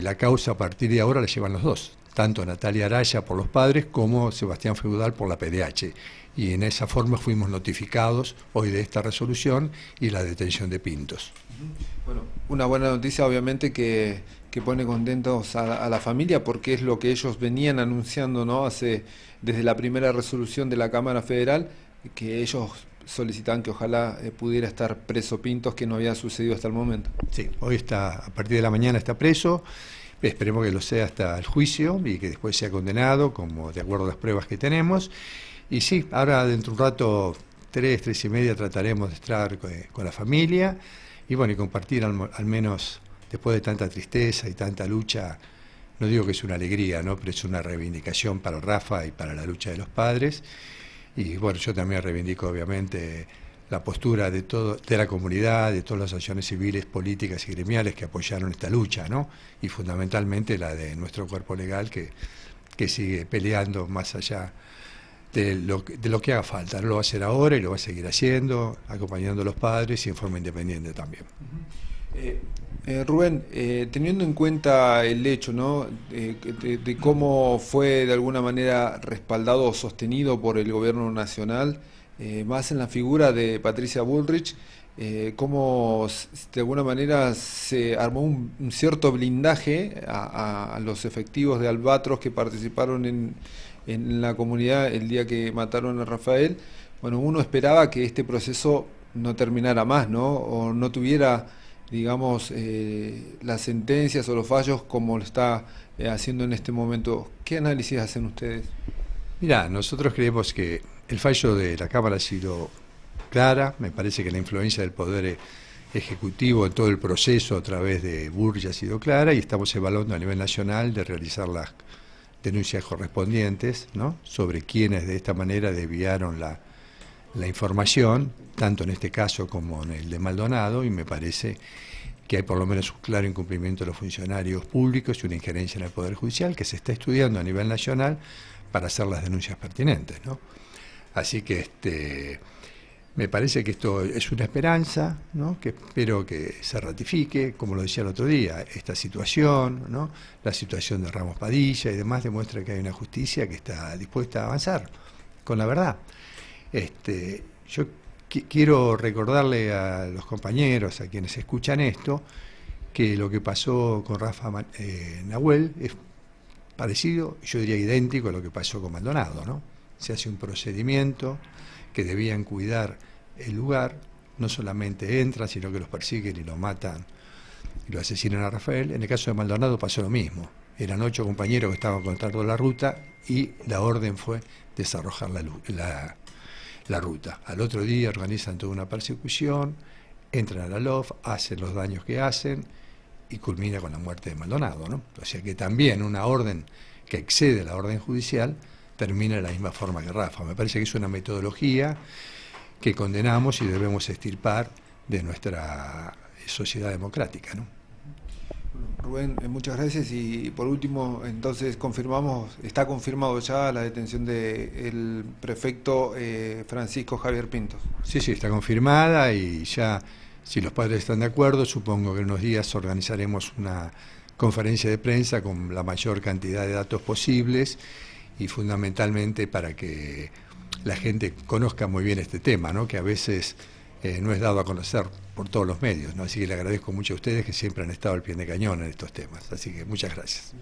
la causa a partir de ahora la llevan los dos, tanto Natalia Araya por los padres como Sebastián Feudal por la PDH. Y en esa forma fuimos notificados hoy de esta resolución y la detención de Pintos. Bueno, una buena noticia obviamente que pone contentos a la familia, porque es lo que ellos venían anunciando, ¿no? Desde la primera resolución de la Cámara Federal, que ellos solicitaban que ojalá pudiera estar preso Pintos, que no había sucedido hasta el momento. Sí, hoy está, a partir de la mañana está preso, esperemos que lo sea hasta el juicio y que después sea condenado, como de acuerdo a las pruebas que tenemos. Y sí, ahora dentro de un rato, 3 y media, trataremos de estar con la familia y bueno, y compartir al menos, después de tanta tristeza y tanta lucha, no digo que es una alegría, ¿no? Pero es una reivindicación para Rafa y para la lucha de los padres. Y bueno, yo también reivindico obviamente la postura de la comunidad, de todas las asociaciones civiles, políticas y gremiales que apoyaron esta lucha, ¿no? Y fundamentalmente la de nuestro cuerpo legal que sigue peleando más allá de lo que haga falta. No lo va a hacer ahora y lo va a seguir haciendo, acompañando a los padres y en forma independiente también. Rubén, teniendo en cuenta el hecho, ¿no? de cómo fue de alguna manera respaldado o sostenido por el gobierno nacional, más en la figura de Patricia Bullrich, cómo de alguna manera se armó un cierto blindaje a los efectivos de Albatros que participaron en la comunidad el día que mataron a Rafael. Bueno, uno esperaba que este proceso no terminara más, ¿no? O no tuviera, digamos, las sentencias o los fallos como lo está haciendo en este momento. ¿Qué análisis hacen ustedes? Mirá, nosotros creemos que el fallo de la Cámara ha sido clara. Me parece que la influencia del Poder Ejecutivo en todo el proceso a través de Burge ha sido clara y estamos evaluando a nivel nacional de realizar las denuncias correspondientes, ¿no? Sobre quienes de esta manera desviaron la información, tanto en este caso como en el de Maldonado, y me parece que hay por lo menos un claro incumplimiento de los funcionarios públicos y una injerencia en el Poder Judicial que se está estudiando a nivel nacional para hacer las denuncias pertinentes, ¿no? Así que me parece que esto es una esperanza, ¿no? Que espero que se ratifique, como lo decía el otro día, esta situación, ¿no? La situación de Ramos Padilla y demás demuestra que hay una justicia que está dispuesta a avanzar con la verdad. Yo quiero recordarle a los compañeros, a quienes escuchan esto, que lo que pasó con Rafa Nahuel es parecido, yo diría idéntico a lo que pasó con Maldonado, ¿no? Se hace un procedimiento que debían cuidar el lugar, no solamente entran, sino que los persiguen y los matan y lo asesinan a Rafael. En el caso de Maldonado pasó lo mismo. Eran 8 compañeros que estaban controlando la ruta y la orden fue desarrojar la ruta. Al otro día organizan toda una persecución, entran a la LOF, hacen los daños que hacen y culmina con la muerte de Maldonado, ¿no? O sea que también una orden que excede la orden judicial termina de la misma forma que Rafa. Me parece que es una metodología que condenamos y debemos extirpar de nuestra sociedad democrática, ¿no? Rubén, muchas gracias. Y por último, entonces está confirmado ya la detención del prefecto Francisco Javier Pintos. Sí, está confirmada y ya, si los padres están de acuerdo, supongo que en unos días organizaremos una conferencia de prensa con la mayor cantidad de datos posibles y fundamentalmente para que la gente conozca muy bien este tema, ¿no? Que a veces no es dado a conocer por todos los medios, ¿no? Así que le agradezco mucho a ustedes que siempre han estado al pie de cañón en estos temas. Así que muchas gracias.